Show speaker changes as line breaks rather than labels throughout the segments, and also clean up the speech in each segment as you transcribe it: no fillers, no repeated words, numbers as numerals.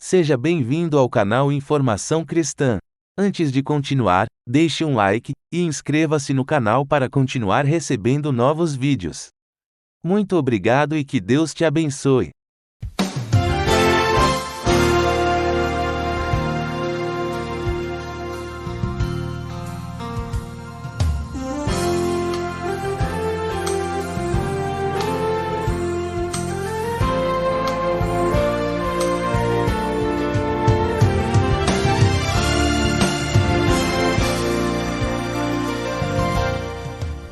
Seja bem-vindo ao canal Informação Cristã. Antes de continuar, deixe um like e inscreva-se no canal para continuar recebendo novos vídeos. Muito obrigado e que Deus te abençoe.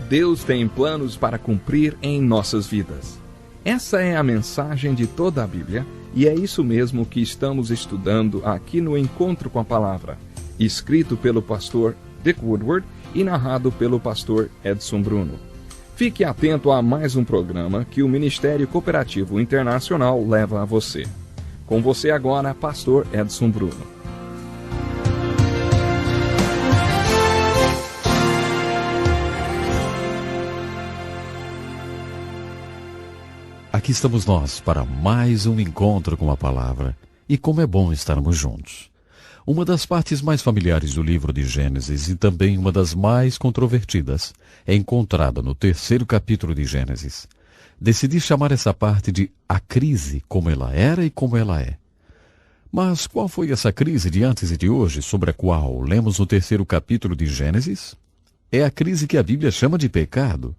Deus tem planos para cumprir em nossas vidas. Essa é a mensagem de toda a Bíblia, e é isso mesmo que estamos estudando aqui no Encontro com a Palavra, escrito pelo pastor Dick Woodward e narrado pelo pastor Edson Bruno. Fique atento a mais um programa que o Ministério Cooperativo Internacional leva a você. Com você agora, pastor Edson Bruno.
Aqui estamos nós para mais um encontro com a palavra. E como é bom estarmos juntos. Uma das partes mais familiares do livro de Gênesis e também uma das mais controvertidas é encontrada no 3º capítulo de Gênesis. Decidi chamar essa parte de A Crise, como ela era e como ela é. Mas qual foi essa crise de antes e de hoje sobre a qual lemos no 3º capítulo de Gênesis? É a crise que a Bíblia chama de pecado.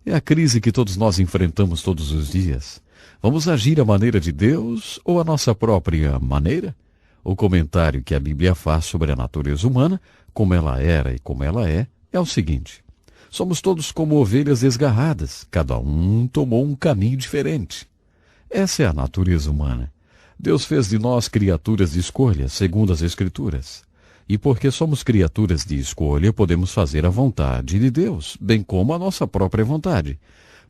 É a crise que todos nós enfrentamos todos os dias. Vamos agir à maneira de Deus ou à nossa própria maneira? O comentário que a Bíblia faz sobre a natureza humana, como ela era e como ela é o seguinte. Somos todos como ovelhas desgarradas, cada um tomou um caminho diferente. Essa é a natureza humana. Deus fez de nós criaturas de escolha, segundo as Escrituras. E porque somos criaturas de escolha, podemos fazer a vontade de Deus, bem como a nossa própria vontade.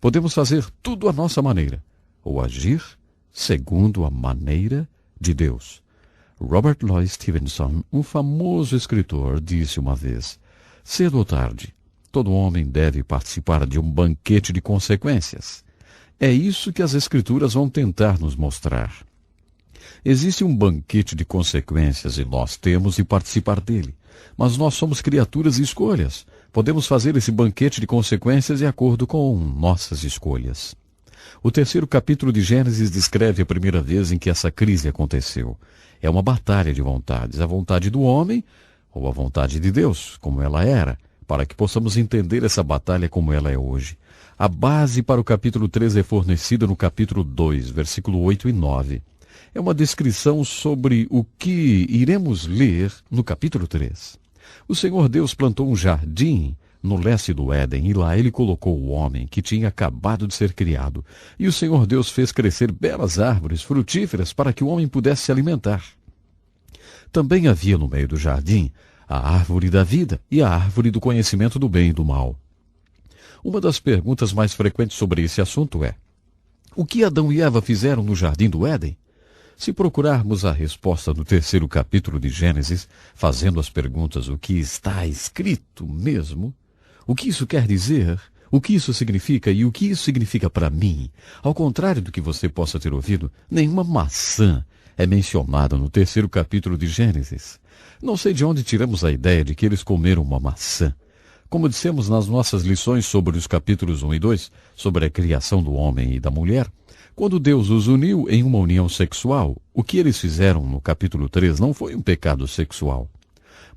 Podemos fazer tudo à nossa maneira, ou agir segundo a maneira de Deus. Robert Louis Stevenson, um famoso escritor, disse uma vez, cedo ou tarde, todo homem deve participar de um banquete de consequências. É isso que as Escrituras vão tentar nos mostrar. Existe um banquete de consequências e nós temos de participar dele. Mas nós somos criaturas de escolhas. Podemos fazer esse banquete de consequências de acordo com nossas escolhas. O 3º capítulo de Gênesis descreve a primeira vez em que essa crise aconteceu. É uma batalha de vontades, a vontade do homem ou a vontade de Deus, como ela era, para que possamos entender essa batalha como ela é hoje. A base para o capítulo 3 é fornecida no capítulo 2, versículo 8 e 9. É uma descrição sobre o que iremos ler no capítulo 3. O Senhor Deus plantou um jardim no leste do Éden, e lá ele colocou o homem que tinha acabado de ser criado. E o Senhor Deus fez crescer belas árvores frutíferas para que o homem pudesse se alimentar. Também havia no meio do jardim a árvore da vida e a árvore do conhecimento do bem e do mal. Uma das perguntas mais frequentes sobre esse assunto é: o que Adão e Eva fizeram no jardim do Éden? Se procurarmos a resposta no 3º capítulo de Gênesis, fazendo as perguntas o que está escrito mesmo, o que isso quer dizer, o que isso significa e o que isso significa para mim, ao contrário do que você possa ter ouvido, nenhuma maçã é mencionada no 3º capítulo de Gênesis. Não sei de onde tiramos a ideia de que eles comeram uma maçã. Como dissemos nas nossas lições sobre os capítulos 1 e 2, sobre a criação do homem e da mulher, quando Deus os uniu em uma união sexual, o que eles fizeram no capítulo 3 não foi um pecado sexual.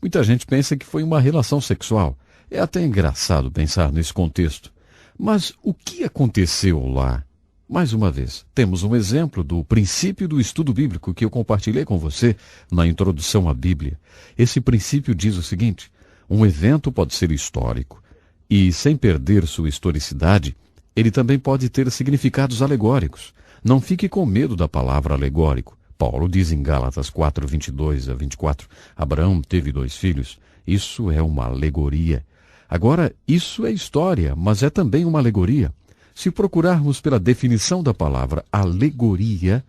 Muita gente pensa que foi uma relação sexual. É até engraçado pensar nesse contexto. Mas o que aconteceu lá? Mais uma vez, temos um exemplo do princípio do estudo bíblico que eu compartilhei com você na introdução à Bíblia. Esse princípio diz o seguinte: um evento pode ser histórico e, sem perder sua historicidade, ele também pode ter significados alegóricos. Não fique com medo da palavra alegórico. Paulo diz em Gálatas 4, 22 a 24, Abraão teve 2 filhos. Isso é uma alegoria. Agora, isso é história, mas é também uma alegoria. Se procurarmos pela definição da palavra alegoria,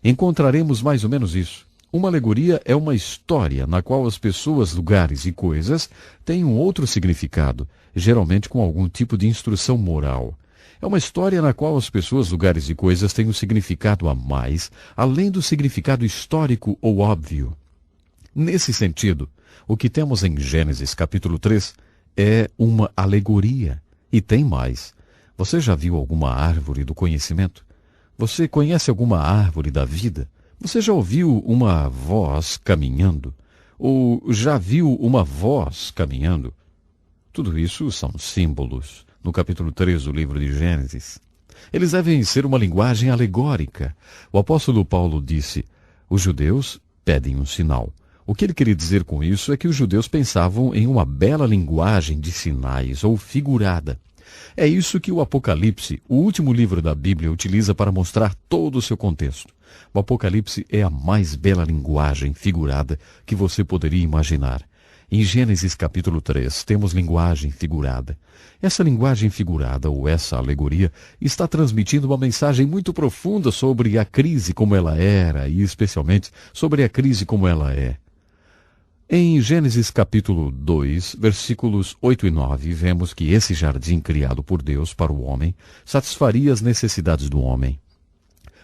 encontraremos mais ou menos isso. Uma alegoria é uma história na qual as pessoas, lugares e coisas têm um outro significado, geralmente com algum tipo de instrução moral. É uma história na qual as pessoas, lugares e coisas têm um significado a mais, além do significado histórico ou óbvio. Nesse sentido, o que temos em Gênesis capítulo 3 é uma alegoria. E tem mais. Você já viu alguma árvore do conhecimento? Você conhece alguma árvore da vida? Você já ouviu uma voz caminhando? Ou já viu uma voz caminhando? Tudo isso são símbolos. No capítulo 3 do livro de Gênesis. Eles devem ser uma linguagem alegórica. O apóstolo Paulo disse, os judeus pedem um sinal. O que ele queria dizer com isso é que os judeus pensavam em uma bela linguagem de sinais ou figurada. É isso que o Apocalipse, o último livro da Bíblia, utiliza para mostrar todo o seu contexto. O Apocalipse é a mais bela linguagem figurada que você poderia imaginar. Em Gênesis capítulo 3, temos linguagem figurada. Essa linguagem figurada, ou essa alegoria, está transmitindo uma mensagem muito profunda sobre a crise como ela era, e especialmente sobre a crise como ela é. Em Gênesis capítulo 2, versículos 8 e 9, vemos que esse jardim criado por Deus para o homem satisfaria as necessidades do homem.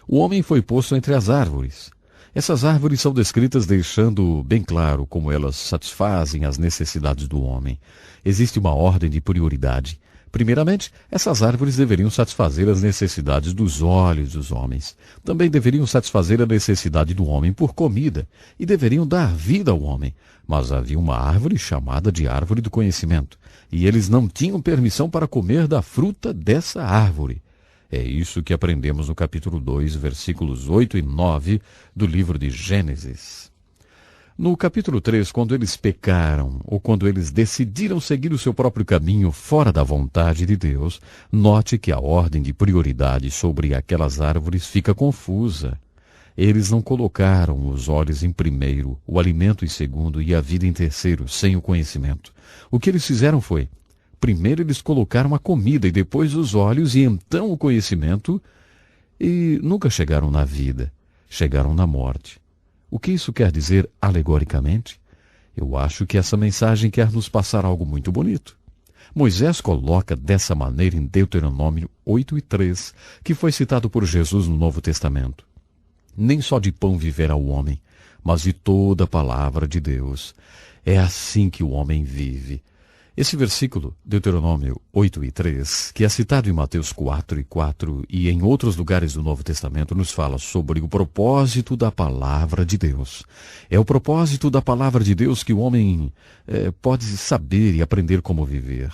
O homem foi posto entre as árvores. Essas árvores são descritas deixando bem claro como elas satisfazem as necessidades do homem. Existe uma ordem de prioridade. Primeiramente, essas árvores deveriam satisfazer as necessidades dos olhos dos homens. Também deveriam satisfazer a necessidade do homem por comida e deveriam dar vida ao homem. Mas havia uma árvore chamada de árvore do conhecimento, e eles não tinham permissão para comer da fruta dessa árvore. É isso que aprendemos no capítulo 2, versículos 8 e 9 do livro de Gênesis. No capítulo 3, quando eles pecaram, ou quando eles decidiram seguir o seu próprio caminho fora da vontade de Deus, note que a ordem de prioridade sobre aquelas árvores fica confusa. Eles não colocaram os olhos em primeiro, o alimento em segundo e a vida em terceiro, sem o conhecimento. O que eles fizeram foi, primeiro eles colocaram a comida e depois os olhos e então o conhecimento, e nunca chegaram na vida, chegaram na morte. O que isso quer dizer alegoricamente? Eu acho que essa mensagem quer nos passar algo muito bonito. Moisés coloca dessa maneira em Deuteronômio 8:3, que foi citado por Jesus no Novo Testamento. Nem só de pão viverá o homem, mas de toda a palavra de Deus. É assim que o homem vive. Esse versículo, Deuteronômio 8:3, que é citado em Mateus 4:4 e em outros lugares do Novo Testamento, nos fala sobre o propósito da palavra de Deus. É o propósito da palavra de Deus que o homem pode saber e aprender como viver.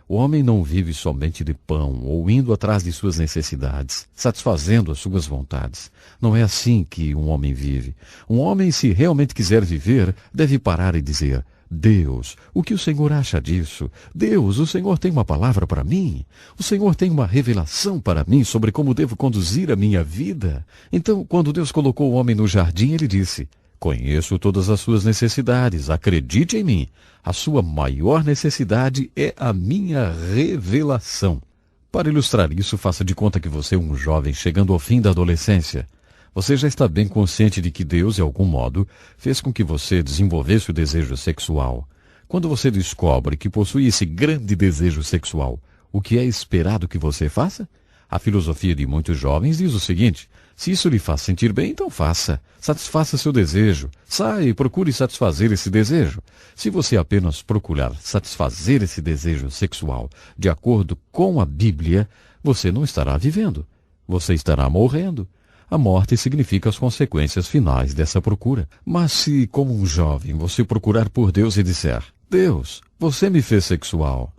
O homem não vive somente de pão ou indo atrás de suas necessidades, satisfazendo as suas vontades. Não é assim que um homem vive. Um homem, se realmente quiser viver, deve parar e dizer: Deus, o que o Senhor acha disso? Deus, o Senhor tem uma palavra para mim? O Senhor tem uma revelação para mim sobre como devo conduzir a minha vida? Então, quando Deus colocou o homem no jardim, ele disse: conheço todas as suas necessidades, acredite em mim. A sua maior necessidade é a minha revelação. Para ilustrar isso, faça de conta que você é um jovem chegando ao fim da adolescência. Você já está bem consciente de que Deus, de algum modo, fez com que você desenvolvesse o desejo sexual. Quando você descobre que possui esse grande desejo sexual, o que é esperado que você faça? A filosofia de muitos jovens diz o seguinte: se isso lhe faz sentir bem, então faça. Satisfaça seu desejo. Saia e procure satisfazer esse desejo. Se você apenas procurar satisfazer esse desejo sexual de acordo com a Bíblia, você não estará vivendo. Você estará morrendo. A morte significa as consequências finais dessa procura. Mas se, como um jovem, você procurar por Deus e disser: Deus, você me fez sexual.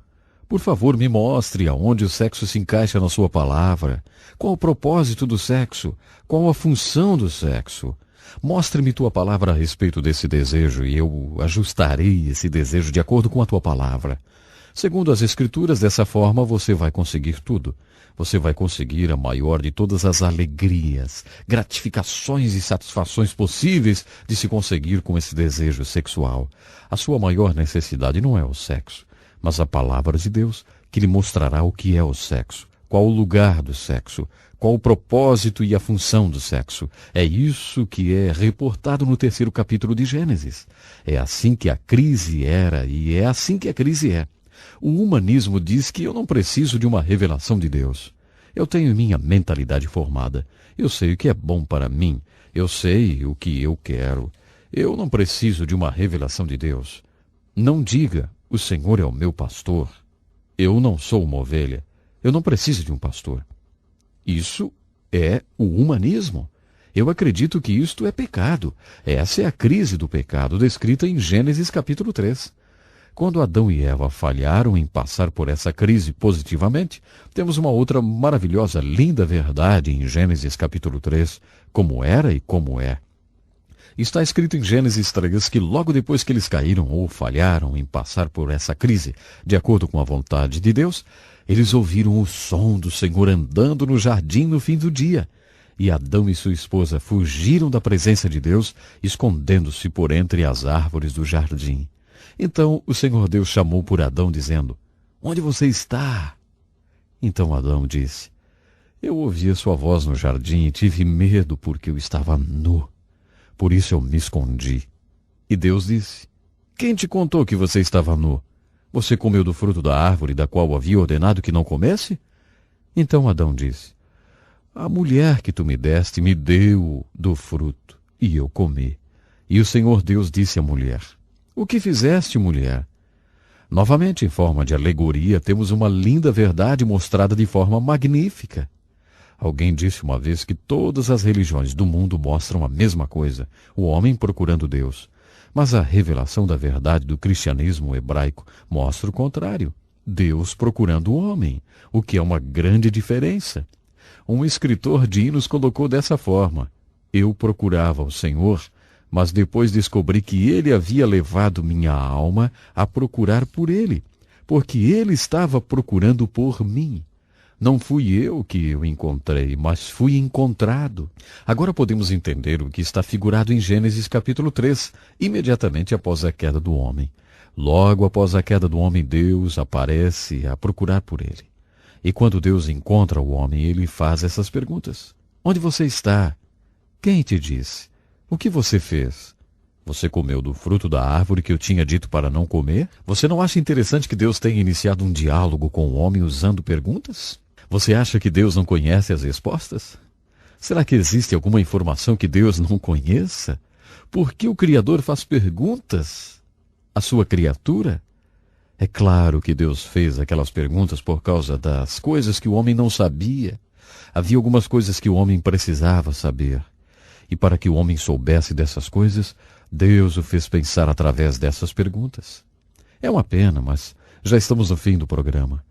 Por favor, me mostre aonde o sexo se encaixa na sua palavra. Qual o propósito do sexo? Qual a função do sexo? Mostre-me tua palavra a respeito desse desejo e eu ajustarei esse desejo de acordo com a tua palavra. Segundo as Escrituras, dessa forma você vai conseguir tudo. Você vai conseguir a maior de todas as alegrias, gratificações e satisfações possíveis de se conseguir com esse desejo sexual. A sua maior necessidade não é o sexo, mas a palavra de Deus, que lhe mostrará o que é o sexo, qual o lugar do sexo, qual o propósito e a função do sexo. É isso que é reportado no 3º capítulo de Gênesis. É assim que a crise era e é assim que a crise é. O humanismo diz que eu não preciso de uma revelação de Deus. Eu tenho minha mentalidade formada. Eu sei o que é bom para mim. Eu sei o que eu quero. Eu não preciso de uma revelação de Deus. Não diga, o Senhor é o meu pastor. Eu não sou uma ovelha. Eu não preciso de um pastor. Isso é o humanismo. Eu acredito que isto é pecado. Essa é a crise do pecado descrita em Gênesis capítulo 3. Quando Adão e Eva falharam em passar por essa crise positivamente, temos uma outra maravilhosa, linda verdade em Gênesis capítulo 3, como era e como é. Está escrito em Gênesis 3 que logo depois que eles caíram ou falharam em passar por essa crise, de acordo com a vontade de Deus, eles ouviram o som do Senhor andando no jardim no fim do dia. E Adão e sua esposa fugiram da presença de Deus, escondendo-se por entre as árvores do jardim. Então o Senhor Deus chamou por Adão, dizendo: "Onde você está?" Então Adão disse: "Eu ouvi a sua voz no jardim e tive medo porque eu estava nu. Por isso eu me escondi." E Deus disse: "Quem te contou que você estava nu? Você comeu do fruto da árvore da qual havia ordenado que não comesse?" Então Adão disse: "A mulher que tu me deste me deu do fruto, e eu comi." E o Senhor Deus disse à mulher: "O que fizeste, mulher?" Novamente, em forma de alegoria, temos uma linda verdade mostrada de forma magnífica. Alguém disse uma vez que todas as religiões do mundo mostram a mesma coisa, o homem procurando Deus. Mas a revelação da verdade do cristianismo hebraico mostra o contrário, Deus procurando o homem, o que é uma grande diferença. Um escritor de hinos colocou dessa forma: "Eu procurava o Senhor, mas depois descobri que ele havia levado minha alma a procurar por ele, porque ele estava procurando por mim. Não fui eu que o encontrei, mas fui encontrado." Agora podemos entender o que está figurado em Gênesis capítulo 3, imediatamente após a queda do homem. Logo após a queda do homem, Deus aparece a procurar por ele. E quando Deus encontra o homem, ele faz essas perguntas: "Onde você está? Quem te disse? O que você fez? Você comeu do fruto da árvore que eu tinha dito para não comer?" Você não acha interessante que Deus tenha iniciado um diálogo com o homem usando perguntas? Você acha que Deus não conhece as respostas? Será que existe alguma informação que Deus não conheça? Por que o Criador faz perguntas à sua criatura? É claro que Deus fez aquelas perguntas por causa das coisas que o homem não sabia. Havia algumas coisas que o homem precisava saber. E para que o homem soubesse dessas coisas, Deus o fez pensar através dessas perguntas. É uma pena, mas já estamos no fim do programa.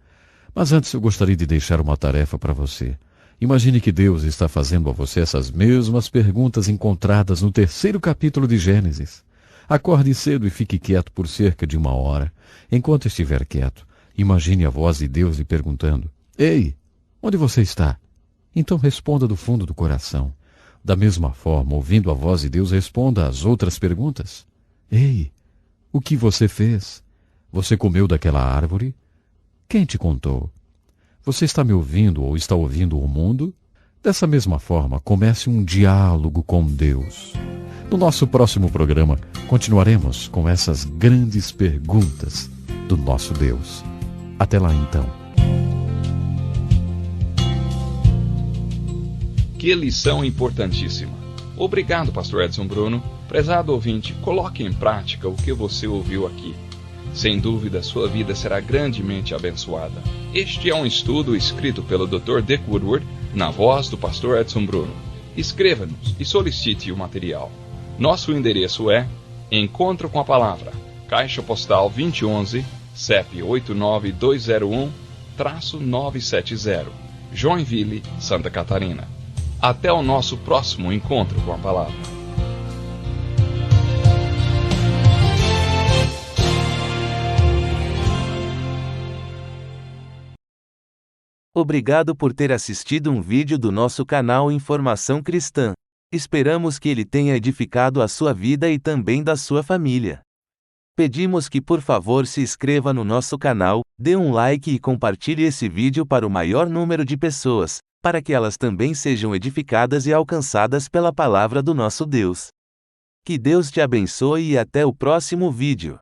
Mas antes eu gostaria de deixar uma tarefa para você. Imagine que Deus está fazendo a você essas mesmas perguntas encontradas no 3º capítulo de Gênesis. Acorde cedo e fique quieto por cerca de 1 hora. Enquanto estiver quieto, imagine a voz de Deus lhe perguntando: "Ei, onde você está?" Então responda do fundo do coração. Da mesma forma, ouvindo a voz de Deus, responda às outras perguntas. "Ei, o que você fez? Você comeu daquela árvore? Quem te contou? Você está me ouvindo ou está ouvindo o mundo?" Dessa mesma forma, comece um diálogo com Deus. No nosso próximo programa, continuaremos com essas grandes perguntas do nosso Deus. Até lá então.
Que lição importantíssima. Obrigado, Pastor Edson Bruno. Prezado ouvinte, coloque em prática o que você ouviu aqui. Sem dúvida, sua vida será grandemente abençoada. Este é um estudo escrito pelo Dr. Dick Woodward, na voz do Pastor Edson Bruno. Escreva-nos e solicite o material. Nosso endereço é Encontro com a Palavra, Caixa Postal 2011, CEP 89201-970, Joinville, Santa Catarina. Até o nosso próximo Encontro com a Palavra.
Obrigado por ter assistido um vídeo do nosso canal Informação Cristã. Esperamos que ele tenha edificado a sua vida e também da sua família. Pedimos que por favor se inscreva no nosso canal, dê um like e compartilhe esse vídeo para o maior número de pessoas, para que elas também sejam edificadas e alcançadas pela palavra do nosso Deus. Que Deus te abençoe e até o próximo vídeo.